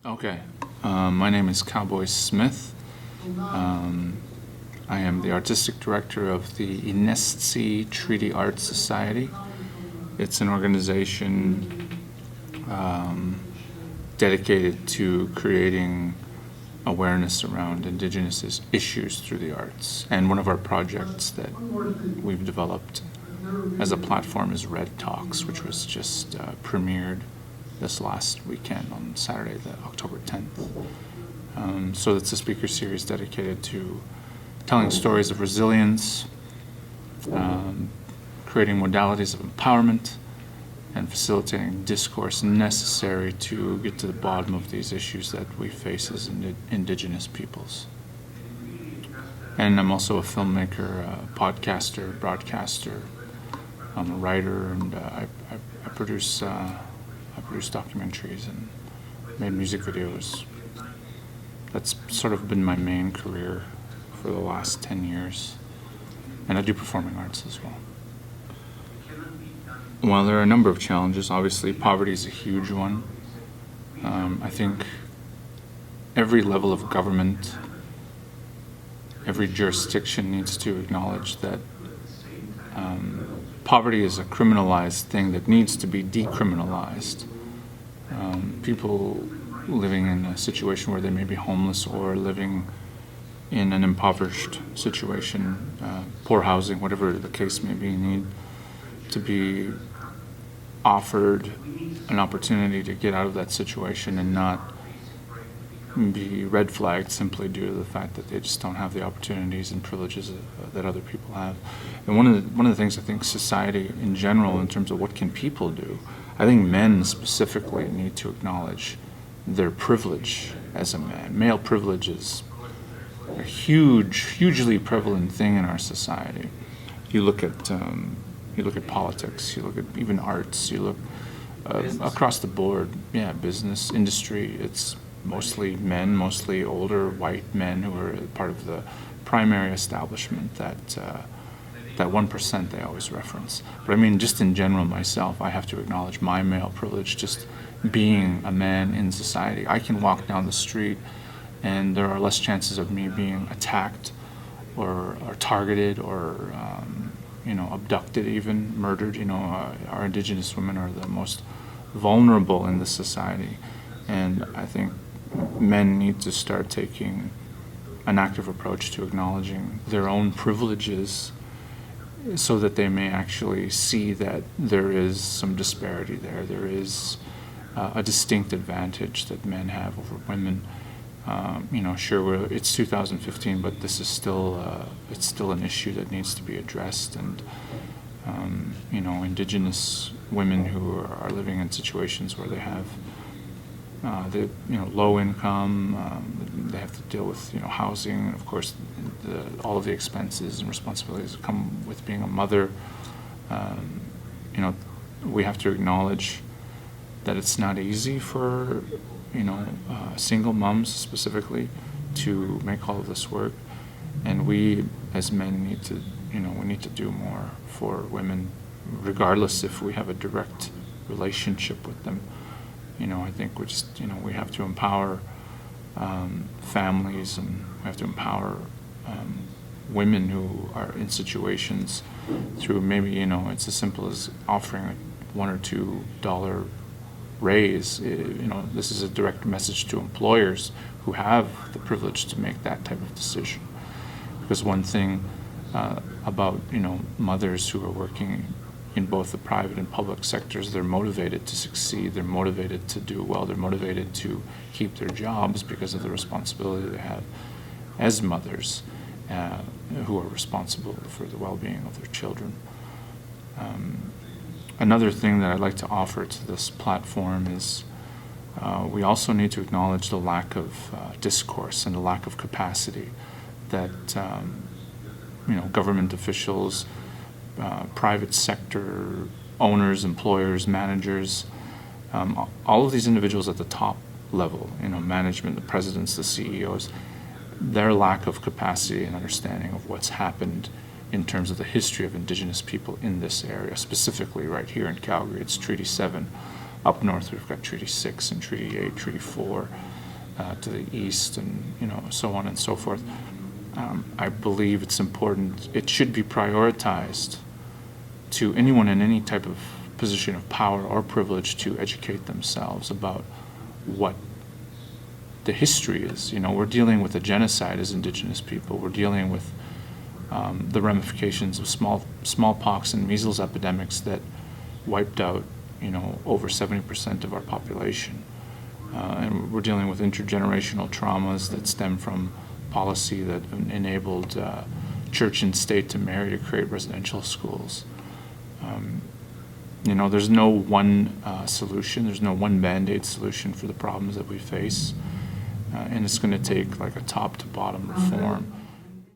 Okay. My name is Cowboy Smith. I am the artistic director of the Inestsi Treaty Arts Society. It's an organization dedicated to creating awareness around Indigenous issues through the arts. And one of our projects that we've developed as a platform is Red Talks, which was just premiered this last weekend on Saturday, October 10th. So it's a speaker series dedicated to telling stories of resilience, creating modalities of empowerment, and facilitating discourse necessary to get to the bottom of these issues that we face as Indigenous peoples. And I'm also a filmmaker, a podcaster, broadcaster. I'm a writer, and I produce documentaries and made music videos. That's sort of been my main career for the last 10 years. And I do performing arts as well. While there are a number of challenges, obviously poverty is a huge one. I think every level of government, every jurisdiction needs to acknowledge that poverty is a criminalized thing that needs to be decriminalized. People living in a situation where they may be homeless or living in an impoverished situation, poor housing, whatever the case may be, need to be offered an opportunity to get out of that situation and not be red flagged simply due to the fact that they just don't have the opportunities and privileges that other people have. And one of the things I think society in general, in terms of what can people do, I think men specifically need to acknowledge their privilege as a man. Male privilege is a hugely prevalent thing in our society. You look at politics, you look at even arts, you look across the board. Yeah, business, industry. It's mostly men, mostly older white men who are part of the primary establishment that 1% they always reference. But I mean, just in general, myself, I have to acknowledge my male privilege, just being a man in society. I can walk down the street and there are less chances of me being attacked or targeted or abducted, even murdered. Our Indigenous women are the most vulnerable in this society. And I think men need to start taking an active approach to acknowledging their own privileges so that they may actually see that there is some disparity there. There is a distinct advantage that men have over women. Sure, it's 2015, but this is it's still an issue that needs to be addressed. And Indigenous women who are living in situations where they have low income, they have to deal with housing, and of course all of the expenses and responsibilities that come with being a mother. We have to acknowledge that it's not easy for single moms specifically to make all of this work, and we as men need to do more for women, regardless if we have a direct relationship with them. I think we have to empower families, and we have to empower women who are in situations through maybe it's as simple as offering a $1 or $2 raise. This is a direct message to employers who have the privilege to make that type of decision. Because one thing about mothers who are working in both the private and public sectors, they're motivated to succeed, they're motivated to do well, they're motivated to keep their jobs because of the responsibility they have as mothers who are responsible for the well-being of their children. Another thing that I'd like to offer to this platform is we also need to acknowledge the lack of discourse and the lack of capacity that government officials, private sector owners, employers, managers, all of these individuals at the top level, management, the presidents, the CEOs, their lack of capacity and understanding of what's happened in terms of the history of Indigenous people in this area, specifically right here in Calgary. It's Treaty 7. Up north, we've got Treaty 6 and Treaty 8, Treaty 4. to the east, and so on and so forth. I believe it's important. It should be prioritized to anyone in any type of position of power or privilege to educate themselves about what the history is. We're dealing with a genocide as Indigenous people. We're dealing with the ramifications of smallpox and measles epidemics that wiped out, over 70% of our population. And we're dealing with intergenerational traumas that stem from policy that enabled church and state to marry to create residential schools. There's no one solution. There's no one Band-Aid solution for the problems that we face. And it's going to take like a top to bottom reform.